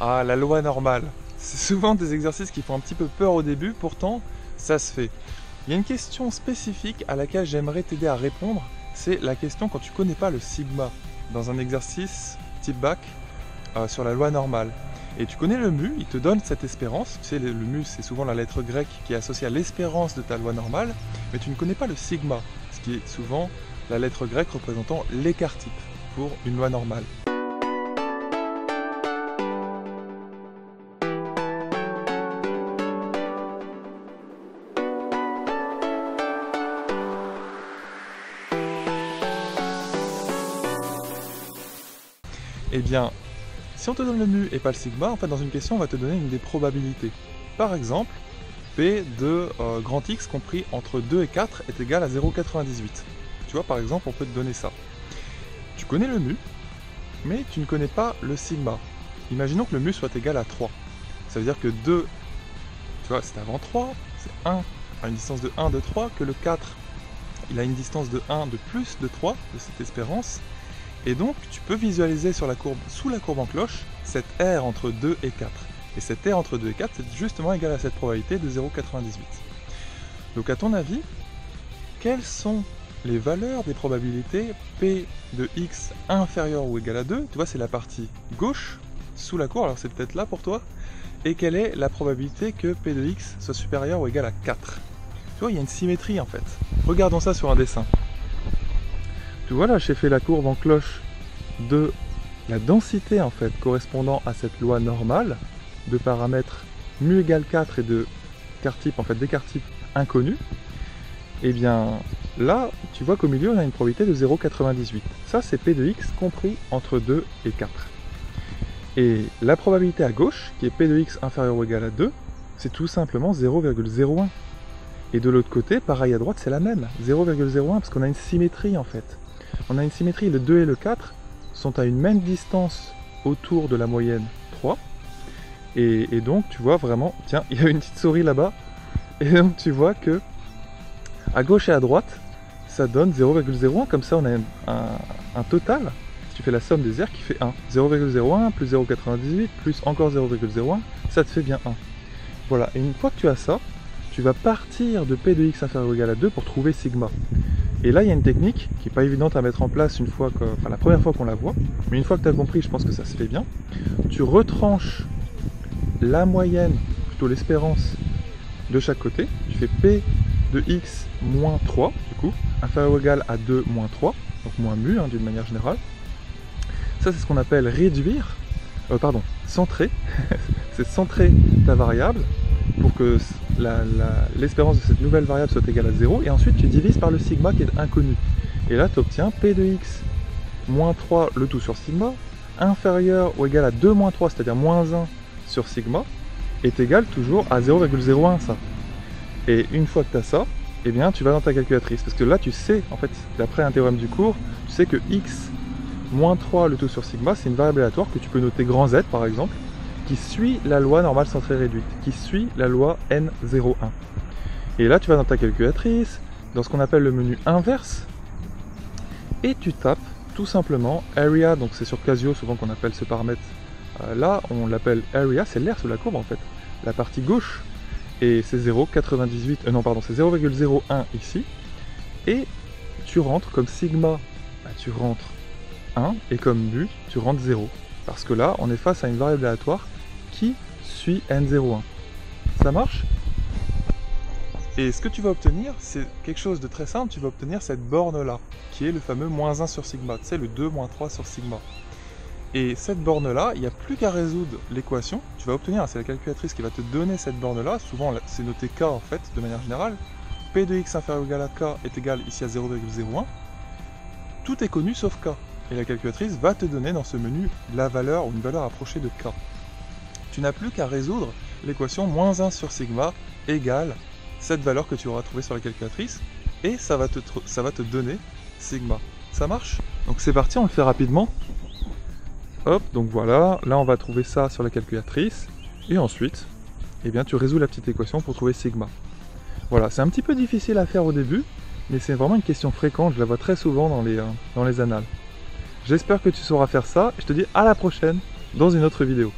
Ah, la loi normale. C'est souvent des exercices qui font un petit peu peur au début, pourtant ça se fait. Il y a une question spécifique à laquelle j'aimerais t'aider à répondre, c'est la question quand tu connais pas le sigma dans un exercice type bac sur la loi normale. Et tu connais le mu, il te donne cette espérance, tu sais le mu c'est souvent la lettre grecque qui est associée à l'espérance de ta loi normale, mais tu ne connais pas le sigma, ce qui est souvent la lettre grecque représentant l'écart-type pour une loi normale. Eh bien, si on te donne le mu et pas le sigma, en fait dans une question on va te donner une des probabilités. Par exemple, P de grand X compris entre 2 et 4 est égal à 0,98. Tu vois, par exemple, on peut te donner ça. Tu connais le mu, mais tu ne connais pas le sigma. Imaginons que le mu soit égal à 3. Ça veut dire que 2, tu vois, c'est avant 3, c'est 1 à une distance de 1 de 3, que le 4, il a une distance de 1 de plus de 3 de cette espérance. Et donc, tu peux visualiser sur la courbe, sous la courbe en cloche, cette R entre 2 et 4. Et cette R entre 2 et 4, c'est justement égal à cette probabilité de 0,98. Donc à ton avis, quelles sont les valeurs des probabilités P de X inférieur ou égal à 2? Tu vois, c'est la partie gauche, sous la courbe, alors c'est peut-être là pour toi. Et quelle est la probabilité que P de X soit supérieur ou égal à 4? Tu vois, il y a une symétrie en fait. Regardons ça sur un dessin. Tu vois là, j'ai fait la courbe en cloche de la densité en fait correspondant à cette loi normale de paramètres mu égale 4 et de écart-type, en fait d'écart-type inconnu. Et bien là, tu vois qu'au milieu on a une probabilité de 0,98. Ça c'est P de X compris entre 2 et 4. Et la probabilité à gauche, qui est P de X inférieur ou égal à 2, c'est tout simplement 0,01. Et de l'autre côté, pareil à droite, c'est la même, 0,01, parce qu'on a une symétrie en fait. On a une symétrie, le 2 et le 4 sont à une même distance autour de la moyenne 3. Et donc tu vois vraiment, tiens, il y a une petite souris là-bas. Et donc tu vois que à gauche et à droite, ça donne 0,01. Comme ça on a un total, si tu fais la somme des R qui fait 1. 0,01 plus 0,98 plus encore 0,01, ça te fait bien 1. Voilà, et une fois que tu as ça, tu vas partir de P de X inférieur ou égal à 2 pour trouver sigma. Et là, il y a une technique qui n'est pas évidente à mettre en place une fois que, enfin, la première fois qu'on la voit, mais une fois que tu as compris, je pense que ça se fait bien. Tu retranches la moyenne, plutôt l'espérance, de chaque côté. Tu fais P de X moins 3, du coup, inférieur ou égal à 2 moins 3, donc moins mu, hein, d'une manière générale. Ça, c'est ce qu'on appelle réduire, centrer. C'est centrer ta variable pour que l'espérance de cette nouvelle variable soit égale à 0, et ensuite tu divises par le sigma qui est inconnu. Et là tu obtiens P de X moins 3 le tout sur sigma, inférieur ou égal à 2 moins 3, c'est-à-dire moins 1 sur sigma, est égal toujours à 0,01 ça. Et une fois que tu as ça, eh bien tu vas dans ta calculatrice, parce que là tu sais, en fait, d'après un théorème du cours, tu sais que X moins 3 le tout sur sigma, c'est une variable aléatoire que tu peux noter grand Z par exemple, qui suit la loi normale centrée réduite, qui suit la loi N01. Et là, tu vas dans ta calculatrice, dans ce qu'on appelle le menu inverse, et tu tapes tout simplement area, donc c'est sur Casio souvent qu'on appelle ce paramètre. Là, on l'appelle area, c'est l'air sous la courbe en fait, la partie gauche, et c'est 0,98, non pardon, c'est 0,01 ici, et tu rentres comme sigma, tu rentres 1, et comme mu, tu rentres 0. Parce que là, on est face à une variable aléatoire qui suit N01. Ça marche? Et ce que tu vas obtenir, c'est quelque chose de très simple, tu vas obtenir cette borne-là, qui est le fameux moins 1 sur sigma, tu sais, le 2 moins 3 sur sigma. Et cette borne-là, il n'y a plus qu'à résoudre l'équation, tu vas obtenir, c'est la calculatrice qui va te donner cette borne-là, souvent c'est noté K en fait, de manière générale, P de X inférieur ou égal à K est égal ici à 0,01, tout est connu sauf K. Et la calculatrice va te donner dans ce menu la valeur ou une valeur approchée de K. Tu n'as plus qu'à résoudre l'équation moins 1 sur sigma égale cette valeur que tu auras trouvée sur la calculatrice et ça va te donner sigma. Ça marche? Donc c'est parti, on le fait rapidement. Hop, donc voilà, là on va trouver ça sur la calculatrice et ensuite, eh bien, tu résous la petite équation pour trouver sigma. Voilà, c'est un petit peu difficile à faire au début, mais c'est vraiment une question fréquente, je la vois très souvent dans les annales. J'espère que tu sauras faire ça, et je te dis à la prochaine dans une autre vidéo.